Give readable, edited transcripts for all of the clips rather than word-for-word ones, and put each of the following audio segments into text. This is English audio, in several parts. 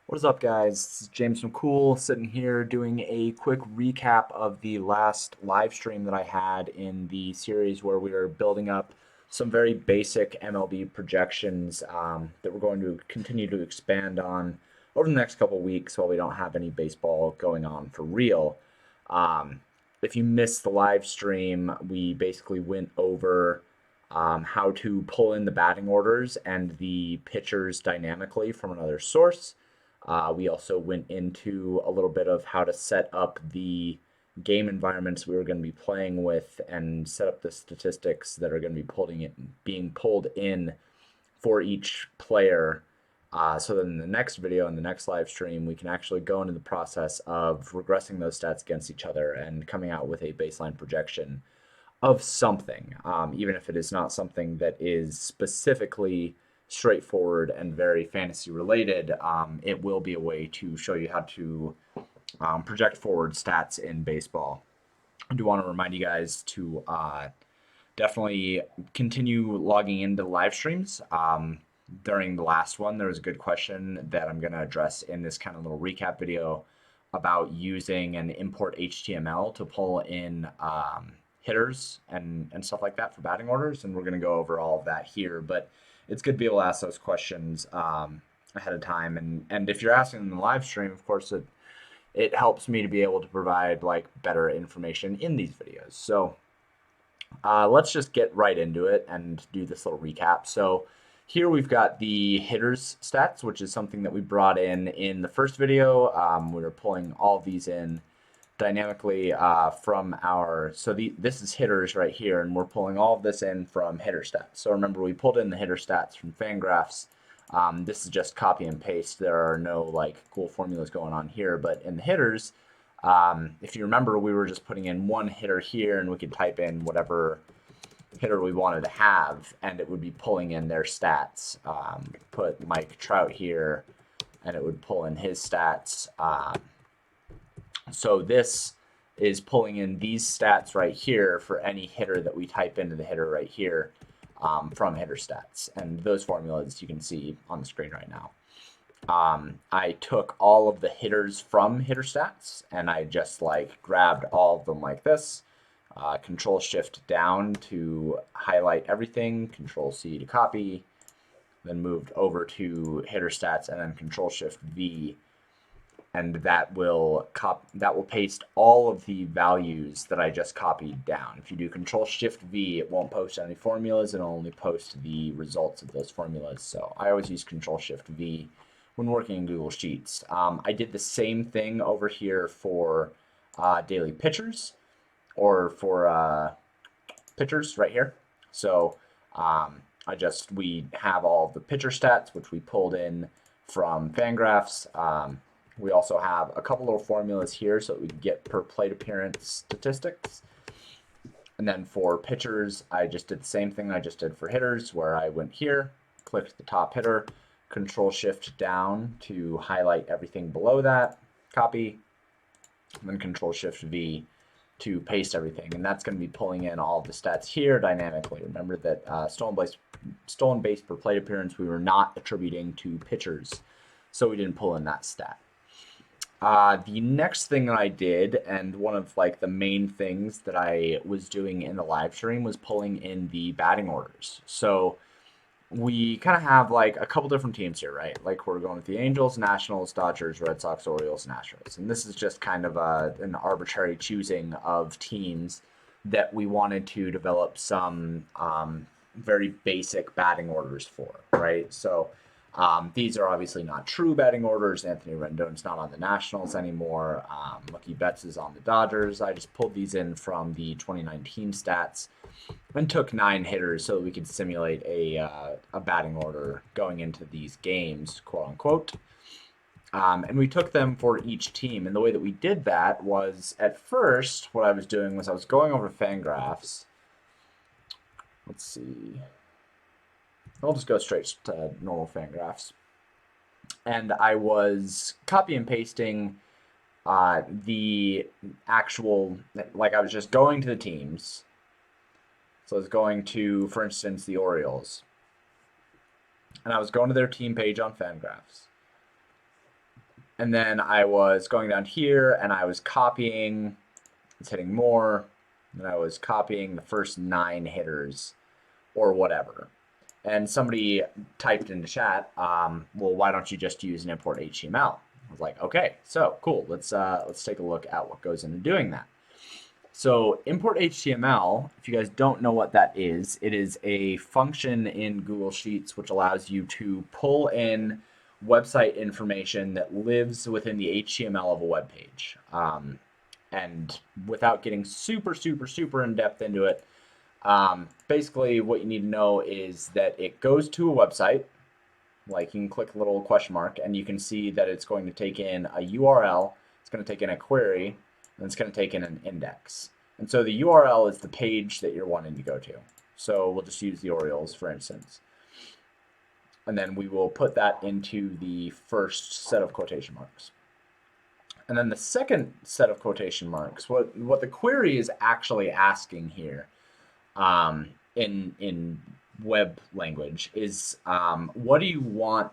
What is up, guys? This is James McCool sitting here doing a quick recap of the last live stream that I had in the series where we were building up some very basic MLB projections that we're going to continue to expand on over the next couple weeks while we don't have any baseball going on for real. Um, if you missed the live stream, we basically went over how to pull in the batting orders and the pitchers dynamically from another source. We also went into a little bit of how to set up the game environments we were going to be playing with and set up the statistics that are going to be being pulled in for each player. So that in the next video, in the next live stream, we can actually go into the process of regressing those stats against each other and coming out with a baseline projection of something, even if it is not something that is specifically straightforward and very fantasy related. It will be a way to show you how to project forward stats in baseball. I do want to remind you guys to definitely continue logging into live streams. During the last one, there was a good question that I'm going to address in this kind of little recap video about using an import HTML to pull in hitters and stuff like that for batting orders. And we're going to go over all of that here. But it's good to be able to ask those questions ahead of time. And if you're asking in the live stream, of course, it helps me to be able to provide like better information in these videos. So let's just get right into it and do this little recap. So here we've got the hitters stats, which is something that we brought in the first video. We were pulling all of these in dynamically from our, this is hitters right here, and we're pulling all of this in from hitter stats. So remember, we pulled in the hitter stats from FanGraphs. This is just copy and paste. There are no like cool formulas going on here, but in the hitters, if you remember, we were just putting in one hitter here, and we could type in whatever hitter we wanted to have, and it would be pulling in their stats. Put Mike Trout here, and it would pull in his stats. So this is pulling in these stats right here for any hitter that we type into the hitter right here from hitter stats. And those formulas you can see on the screen right now. I took all of the hitters from hitter stats and I just like grabbed all of them like this. Control Shift down to highlight everything, Control C to copy, then moved over to hitter stats and then Control Shift V, and that will paste all of the values that I just copied down. If you do Control Shift V, it won't post any formulas, it'll only post the results of those formulas. So I always use Control Shift V when working in Google Sheets. I did the same thing over here for daily pitchers, or for pitchers right here. So we have all of the pitcher stats, which we pulled in from FanGraphs. We also have a couple little formulas here so that we can get per plate appearance statistics. And then for pitchers, I just did the same thing I just did for hitters, where I went here, clicked the top hitter, Control Shift down to highlight everything below that, copy, and then Control Shift V to paste everything. And that's going to be pulling in all of the stats here dynamically. Remember that stolen base per plate appearance we were not attributing to pitchers, so we didn't pull in that stat. The next thing that I did, and one of like the main things that I was doing in the live stream, was pulling in the batting orders. So we kind of have like a couple different teams here, right? Like we're going with the Angels, Nationals, Dodgers, Red Sox, Orioles, and Astros. And this is just kind of an arbitrary choosing of teams that we wanted to develop some very basic batting orders for, right? So these are obviously not true batting orders. Anthony Rendon's not on the Nationals anymore. Mookie Betts is on the Dodgers. I just pulled these in from the 2019 stats and took 9 hitters so that we could simulate a batting order going into these games, quote unquote. And we took them for each team. And the way that we did that was, at first, what I was doing was I was going over FanGraphs. Let's see. I'll just go straight to normal FanGraphs. And I was copy and pasting the actual, like I was just going to the teams. So I was going to, for instance, the Orioles. And I was going to their team page on FanGraphs. And then I was going down here and I was copying, it's hitting more, and I was copying the first 9 hitters or whatever. And somebody typed into chat, well, why don't you just use an import HTML? I was like, okay, so cool. Let's take a look at what goes into doing that. So import HTML, if you guys don't know what that is, it is a function in Google Sheets which allows you to pull in website information that lives within the HTML of a web page. And without getting super in depth into it, basically what you need to know is that it goes to a website. Like, you can click a little question mark and you can see that it's going to take in a URL, it's going to take in a query, and it's going to take in an index. And so the URL is the page that you're wanting to go to. So we'll just use the Orioles, for instance. And then we will put that into the first set of quotation marks. And then the second set of quotation marks, what the query is actually asking here in web language is, what do you want,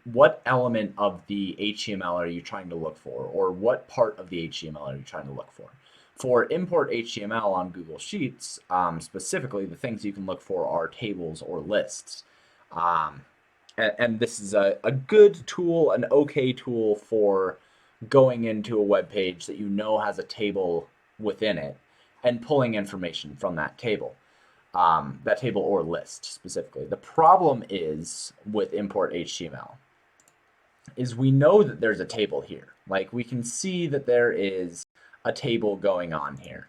what element of the HTML are you trying to look for, or what part of the HTML are you trying to look for? For import HTML on Google Sheets, specifically, the things you can look for are tables or lists. And this is a good tool, an okay tool for going into a web page that you know has a table within it and pulling information from that table or list specifically. The problem is with import HTML is we know that there's a table here. Like, we can see that there is a table going on here.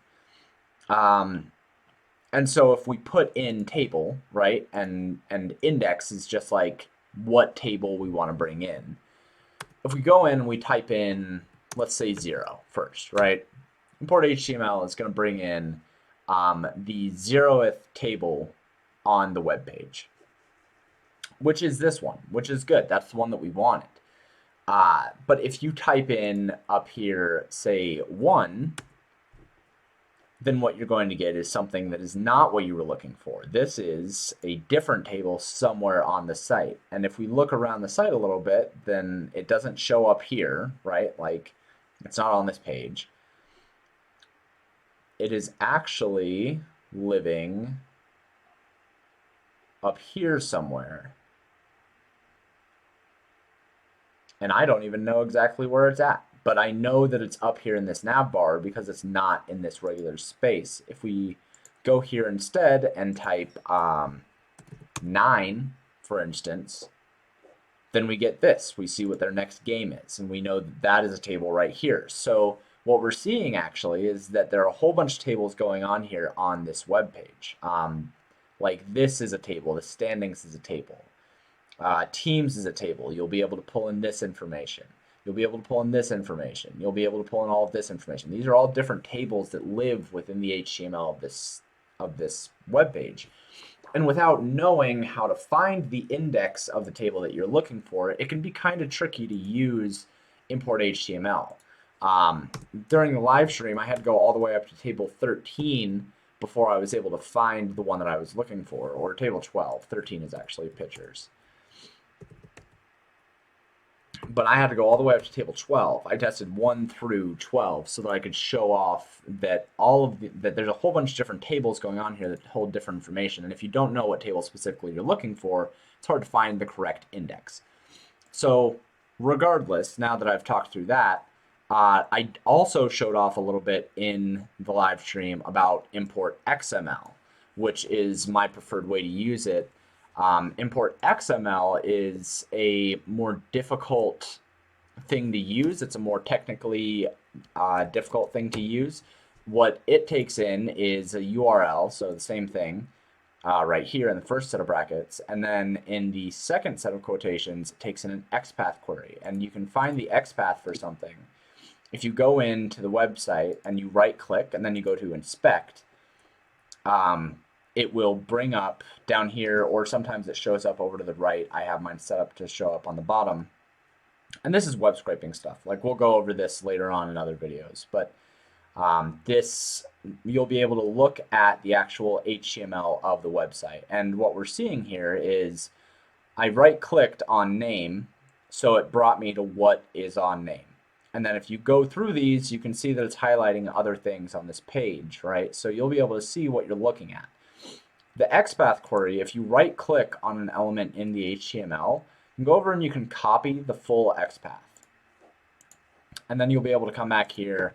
And so if we put in table, right, and index is just like what table we want to bring in. If we go in and we type in, let's say 0 first, right? Import HTML is going to bring in the 0th table on the web page, which is this one, which is good. That's the one that we wanted. But if you type in up here, say 1, then what you're going to get is something that is not what you were looking for. This is a different table somewhere on the site. And if we look around the site a little bit, then it doesn't show up here, right? Like, it's not on this page. It is actually living up here somewhere. And I don't even know exactly where it's at. But I know that it's up here in this nav bar because it's not in this regular space. If we go here instead and type 9, for instance, then we get this. We see what their next game is, and we know that that is a table right here. So what we're seeing actually is that there are a whole bunch of tables going on here on this web page. Like, this is a table, the standings is a table, teams is a table. You'll be able to pull in this information. You'll be able to pull in this information. You'll be able to pull in all of this information. These are all different tables that live within the HTML of this web page. And without knowing how to find the index of the table that you're looking for, it can be kind of tricky to use import HTML. During the live stream, I had to go all the way up to table 13 before I was able to find the one that I was looking for, or table 12. 13 is actually pictures. But I had to go all the way up to table 12. I tested 1 through 12 so that I could show off that that there's a whole bunch of different tables going on here that hold different information. And if you don't know what table specifically you're looking for, it's hard to find the correct index. So regardless, now that I've talked through that, I also showed off a little bit in the live stream about import XML, which is my preferred way to use it. Import XML is a more difficult thing to use. It's a more technically difficult thing to use. What it takes in is a URL, so the same thing right here in the first set of brackets, and then in the second set of quotations, it takes in an XPath query, and you can find the XPath for something. If you go into the website and you right-click and then you go to inspect, it will bring up down here, or sometimes it shows up over to the right. I have mine set up to show up on the bottom. And this is web scraping stuff. Like, we'll go over this later on in other videos. But you'll be able to look at the actual HTML of the website. And what we're seeing here is I right-clicked on name, So it brought me to what is on name. And then if you go through these, you can see that it's highlighting other things on this page, right? So you'll be able to see what you're looking at. The XPath query, if you right click on an element in the HTML, you can go over and you can copy the full XPath. And then you'll be able to come back here,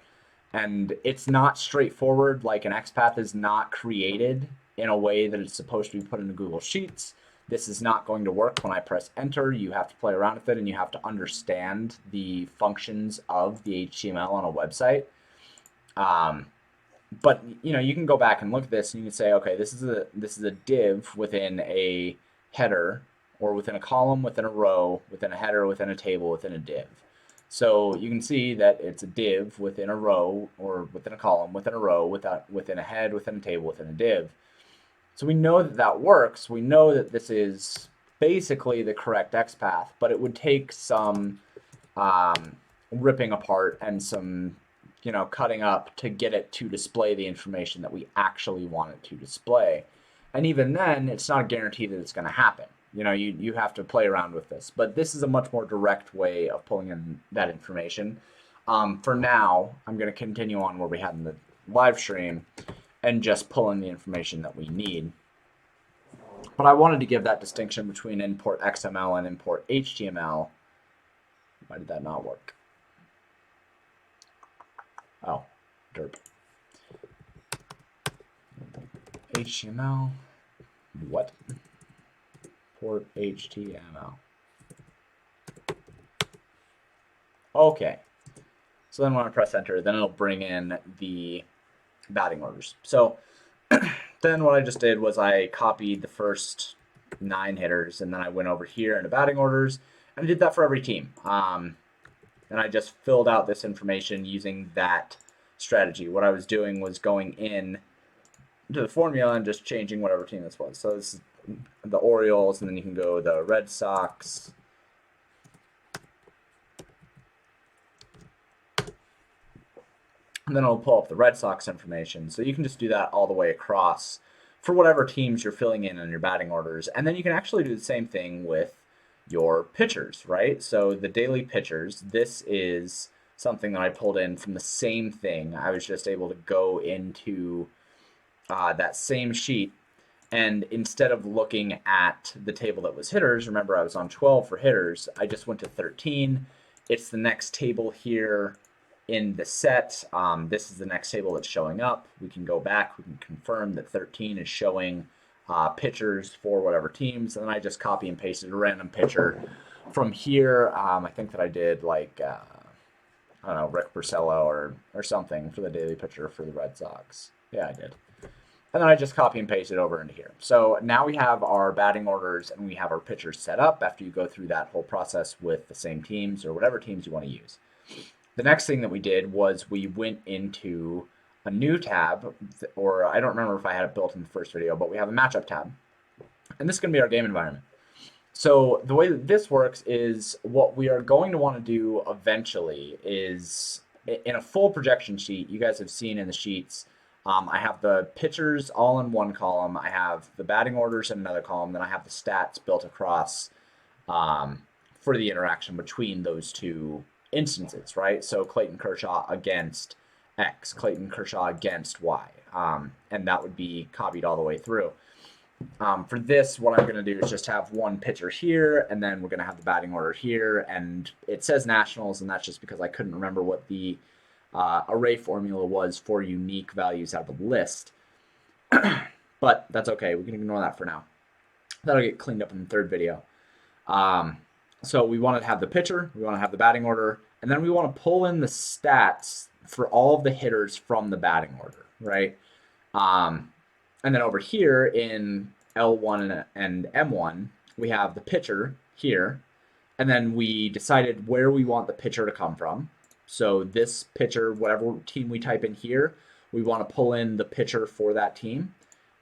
and it's not straightforward. Like an XPath is not created in a way that it's supposed to be put into Google Sheets. This is not going to work when I press enter. You have to play around with it, and you have to understand the functions of the HTML on a website. But you know, you can go back and look at this, and you can say, okay, this is a div within a header, or within a column, within a row, within a header, within a table, within a div. So you can see that it's a div within a row, or within a column, within a row, within a head, within a table, within a div. So we know that that works. We know that this is basically the correct XPath, but it would take some ripping apart and some, you know, cutting up to get it to display the information that we actually want it to display. And even then, it's not a guarantee that it's going to happen. You know, you have to play around with this. But this is a much more direct way of pulling in that information. For now, I'm going to continue on where we had in the live stream and just pull in the information that we need. But I wanted to give that distinction between import XML and import HTML. Why did that not work? Oh, derp. HTML. What? Import HTML. Okay. So then when I press enter, then it'll bring in the batting orders. So then what I just did was I copied the first 9 hitters, and then I went over here into batting orders, and I did that for every team. And I just filled out this information using that strategy. What I was doing was going in to the formula and just changing whatever team this was. So this is the Orioles, and then you can go the Red Sox, and then it'll pull up the Red Sox information. So you can just do that all the way across for whatever teams you're filling in your batting orders. And then you can actually do the same thing with your pitchers, right? So the daily pitchers, this is something that I pulled in from the same thing. I was just able to go into that same sheet, and instead of looking at the table that was hitters, remember I was on 12 for hitters, I just went to 13. It's the next table here in the set. This is the next table that's showing up. We can go back, we can confirm that 13 is showing pitchers for whatever teams, and then I just copy and pasted a random pitcher from here. I think that I did like I don't know, Rick Porcello or something for the daily pitcher for the Red Sox. Yeah, I did. And then I just copy and paste it over into here. So now we have our batting orders and we have our pitchers set up after you go through that whole process with the same teams or whatever teams you want to use. The next thing that we did was we went into a new tab, or I don't remember if I had it built in the first video, but we have a matchup tab. And this is going to be our game environment. So the way that this works is what we are going to want to do eventually is in a full projection sheet. You guys have seen in the sheets, I have the pitchers all in one column. I have the batting orders in another column. Then I have the stats built across for the interaction between those two instances, right? So Clayton Kershaw against X, Clayton Kershaw against Y, and that would be copied all the way through. For this, what I'm going to do is just have one pitcher here, and then we're going to have the batting order here, and it says Nationals, and that's just because I couldn't remember what the array formula was for unique values out of the list. But that's okay. We can ignore that for now. That'll get cleaned up in the third video. So we want to have the pitcher, we want to have the batting order, and then we want to pull in the stats for all of the hitters from the batting order, right? And then over here in L1 and M1, we have the pitcher here, and then we decided where we want the pitcher to come from. So this pitcher, whatever team we type in here, we want to pull in the pitcher for that team.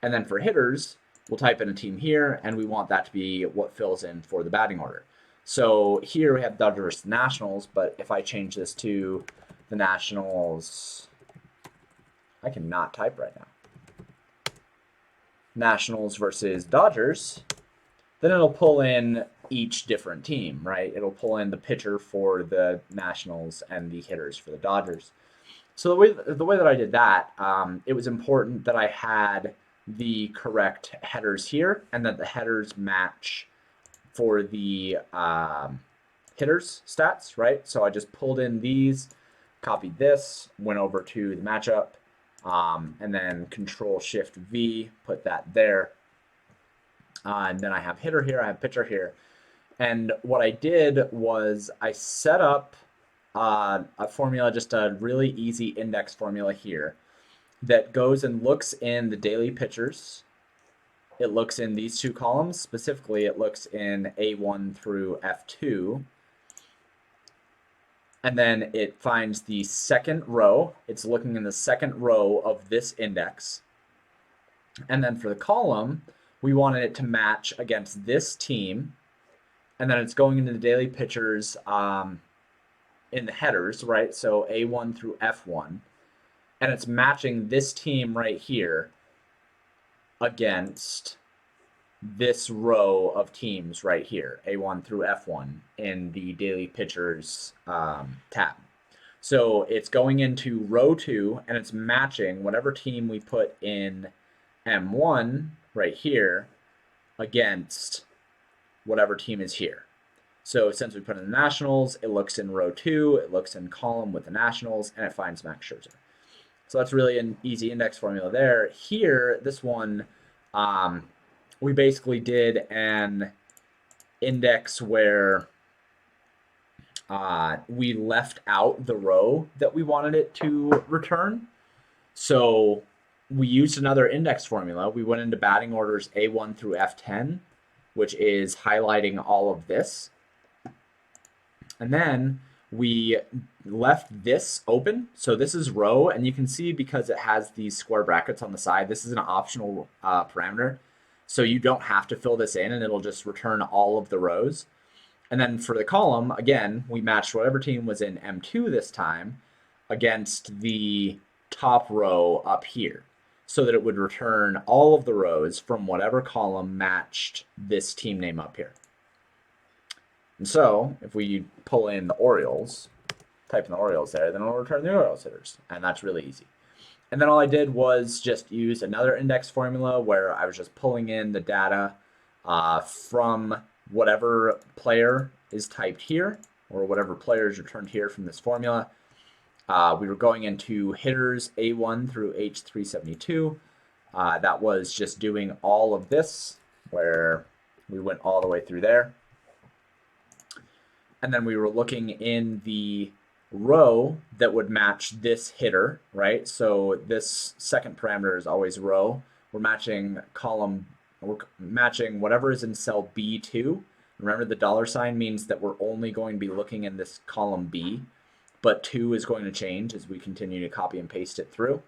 And then for hitters, we'll type in a team here, and we want that to be what fills in for the batting order. So here we have Dodgers Nationals, but if I change this to the Nationals, I cannot type right now. Nationals versus Dodgers, then it'll pull in each different team, right? It'll pull in the pitcher for the Nationals and the hitters for the Dodgers. So the way that I did that, it was important that I had the correct headers here, and that the headers match for the hitters stats, right? So I just pulled in these, copied this, went over to the matchup, and then Control-Shift-V, put that there. And then I have hitter here, I have pitcher here. And what I did was I set up a formula, just a really easy index formula here that goes and looks in the daily pitchers. It looks in these two columns. Specifically, it looks in A1 through F2. And then it finds the second row. It's looking in the second row of this index. And then for the column, we wanted it to match against this team. And then it's going into the daily pitchers in the headers, right? So A1 through F1. And it's matching this team right here against this row of teams right here, A1 through F1, in the daily pitchers tab. So it's going into row 2, and it's matching whatever team we put in M1 right here against whatever team is here. So since we put in the Nationals, it looks in row 2, it looks in column with the Nationals, and it finds Max Scherzer. So that's really an easy index formula there. Here, this one, we basically did an index where we left out the row that we wanted it to return. So we used another index formula. We went into batting orders A1 through F10, which is highlighting all of this. And then we left this open. So this is row, and you can see because it has these square brackets on the side, this is an optional parameter. So you don't have to fill this in, and it'll just return all of the rows. And then for the column, again, we matched whatever team was in M2 this time against the top row up here, so that it would return all of the rows from whatever column matched this team name up here. And so if we pull in the Orioles, type in the Orioles there, then it'll return the Orioles hitters. And that's really easy. And then all I did was just use another index formula where I was just pulling in the data from whatever player is typed here, or whatever player is returned here from this formula. We were going into hitters A1 through H372. That was just doing all of this, where we went all the way through there. And then we were looking in the row that would match this hitter, right? So this second parameter is always row. We're matching column, we're matching whatever is in cell B2. Remember, the $ means that we're only going to be looking in this column B, but 2 is going to change as we continue to copy and paste it through.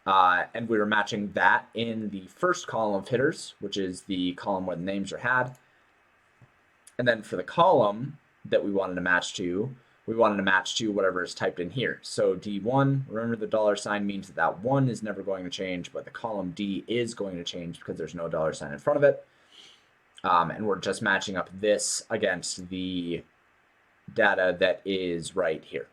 And we were matching that in the first column of hitters, which is the column where the names are had. And then for the column that we wanted to match to, we wanted to match to whatever is typed in here. So D1, remember the $ means that that 1 is never going to change, but the column D is going to change because there's no $ in front of it. And we're just matching up this against the data that is right here.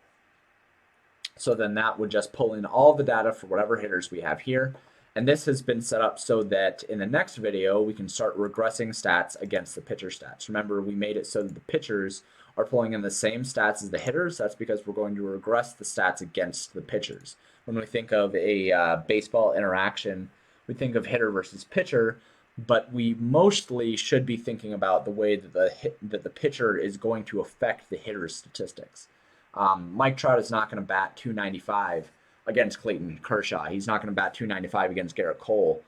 So then that would just pull in all the data for whatever hitters we have here. And this has been set up so that in the next video, we can start regressing stats against the pitcher stats. Remember, we made it so that the pitchers are pulling in the same stats as the hitters. That's because we're going to regress the stats against the pitchers. When we think of a baseball interaction, we think of hitter versus pitcher, but we mostly should be thinking about the way that the pitcher is going to affect the hitter's statistics. Mike Trout is not going to bat .295 against Clayton Kershaw. He's not going to bat .295 against Garrett Cole.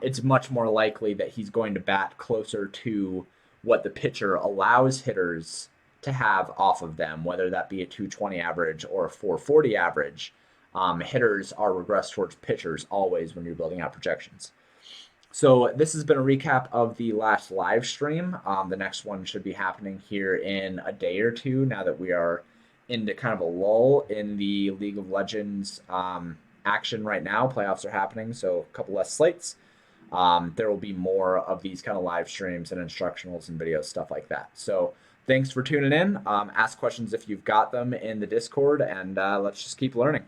It's much more likely that he's going to bat closer to what the pitcher allows hitters to have off of them, whether that be a .220 average or a .440 average. Hitters are regressed towards pitchers always when you're building out projections. So this has been a recap of the last live stream. The next one should be happening here in a day or two, now that we are into kind of a lull in the League of Legends action right now. Playoffs are happening, so a couple less slates. there will be more of these kind of live streams and instructionals and videos, stuff like that. So thanks for tuning in. Ask questions if you've got them in the Discord, and let's just keep learning.